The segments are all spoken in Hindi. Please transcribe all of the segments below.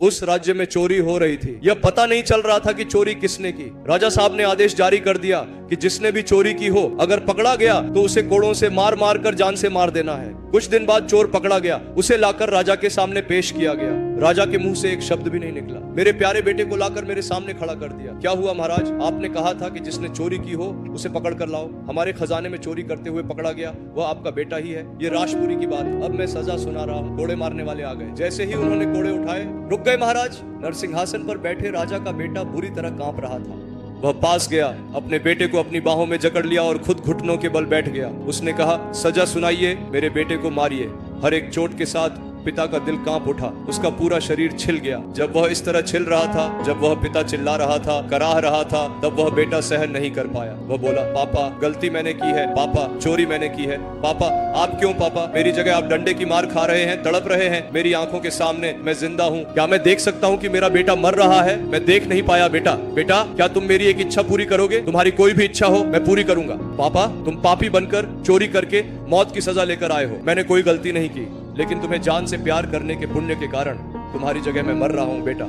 उस राज्य में चोरी हो रही थी। यह पता नहीं चल रहा था कि चोरी किसने की। राजा साहब ने आदेश जारी कर दिया कि जिसने भी चोरी की हो, अगर पकड़ा गया तो उसे कोड़ों से मार मार कर जान से मार देना है। कुछ दिन बाद चोर पकड़ा गया, उसे लाकर राजा के सामने पेश किया गया। राजा के मुंह से एक शब्द भी नहीं निकला। मेरे प्यारे बेटे को लाकर मेरे सामने खड़ा कर दिया। क्या हुआ महाराज? आपने कहा था कि जिसने चोरी की हो उसे पकड़ कर लाओ। हमारे खजाने में चोरी करते हुए पकड़ा गया, वह आपका बेटा ही है। ये राजपुरी की बात। अब मैं सजा सुना रहा हूँ। कोड़े मारने वाले आ गए। जैसे ही उन्होंने कोड़े उठाए, रुक गए महाराज। नरसिंहासन पर बैठे राजा का बेटा बुरी तरह कांप रहा था। वह पास गया, अपने बेटे को अपनी बाहों में जकड़ लिया और खुद घुटनों के बल बैठ गया। उसने कहा, सजा सुनाइए, मेरे बेटे को मारिए। हर एक चोट के साथ पिता का दिल कांप उठा, उसका पूरा शरीर छिल गया। जब वह इस तरह छिल रहा था, जब वह पिता चिल्ला रहा था, कराह रहा था, तब वह बेटा सहन नहीं कर पाया। वह बोला, पापा गलती मैंने की है, पापा चोरी मैंने की है। पापा आप क्यों? पापा मेरी जगह आप डंडे की मार खा रहे हैं, तड़प रहे हैं मेरी आंखों के सामने। मैं जिंदा हूँ, क्या मैं देख सकता हूँ कि मेरा बेटा मर रहा है? मैं देख नहीं पाया। बेटा बेटा क्या तुम मेरी एक इच्छा पूरी करोगे? तुम्हारी कोई भी इच्छा हो मैं पूरी करूंगा। पापा तुम पापी बनकर चोरी करके मौत की सजा लेकर आए हो। मैंने कोई गलती नहीं की, लेकिन तुम्हें जान से प्यार करने के पुण्य के कारण तुम्हारी जगह मैं मर रहा हूं। बेटा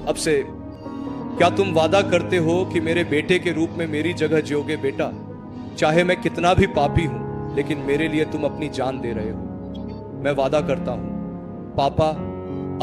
अब से क्या तुम वादा करते हो कि मेरे बेटे के रूप में मेरी जगह जियोगे? बेटा चाहे मैं कितना भी पापी हूं, लेकिन मेरे लिए तुम अपनी जान दे रहे हो। मैं वादा करता हूं पापा,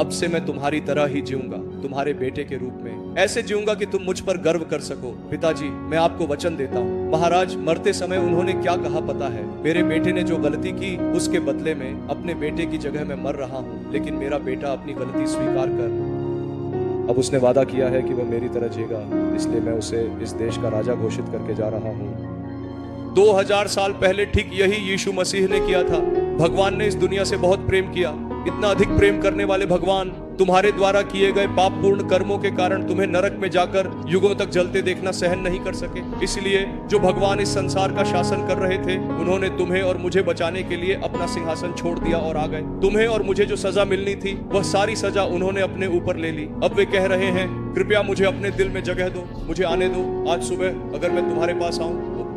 अब से मैं तुम्हारी तरह ही जीऊंगा, तुम्हारे बेटे के रूप में। ऐसे जीऊंगा कि तुम मुझ पर गर्व कर सको। पिताजी मैं आपको वचन देता हूँ। महाराज मरते समय उन्होंने क्या कहा पता है? मेरे बेटे ने जो गलती की उसके बदले में अपने बेटे की जगह मैं मर रहा हूँ, लेकिन मेरा बेटा अपनी गलती स्वीकार कर अब उसने वादा किया है कि वह मेरी तरह जिएगा, इसलिए मैं उसे इस देश का राजा घोषित करके जा रहा हूँ। 2000 साल पहले ठीक यही यीशु मसीह ने किया था। भगवान ने इस दुनिया से बहुत प्रेम किया। इतना अधिक प्रेम करने वाले भगवान तुम्हारे द्वारा किए गए पापपूर्ण कर्मों के कारण तुम्हें नरक में जाकर युगों तक जलते देखना सहन नहीं कर सके। इसलिए जो भगवान इस संसार का शासन कर रहे थे, उन्होंने तुम्हें और मुझे बचाने के लिए अपना सिंहासन छोड़ दिया और आ गए। तुम्हें और मुझे जो सजा मिलनी थी, वह सारी सजा उन्होंने अपने ऊपर ले ली। अब वे कह रहे हैं, कृपया मुझे अपने दिल में जगह दो, मुझे आने दो। आज सुबह अगर मैं तुम्हारे पास आऊं तो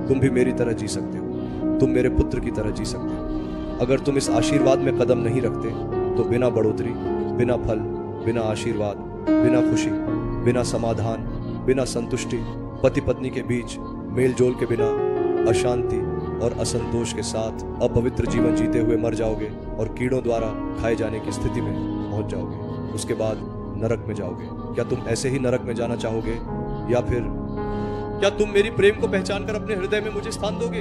तुम भी मेरी तरह जी सकते हो, तुम मेरे पुत्र की तरह जी सकते हो। अगर तुम इस आशीर्वाद में कदम नहीं रखते तो बिना बढ़ोतरी, बिना फल, बिना आशीर्वाद, बिना खुशी, बिना समाधान, बिना संतुष्टि, पति पत्नी के बीच मेल जोल के बिना अशांति और असंतोष के साथ अपवित्र जीवन जीते हुए मर जाओगे और कीड़ों द्वारा खाए जाने की स्थिति में पहुंच जाओगे। उसके बाद नरक में जाओगे। क्या तुम ऐसे ही नरक में जाना चाहोगे, या फिर क्या तुम मेरी प्रेम को पहचान कर अपने हृदय में मुझे स्थान दोगे?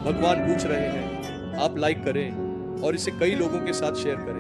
भगवान पूछ रहे हैं। आप लाइक करें और इसे कई लोगों के साथ शेयर करें।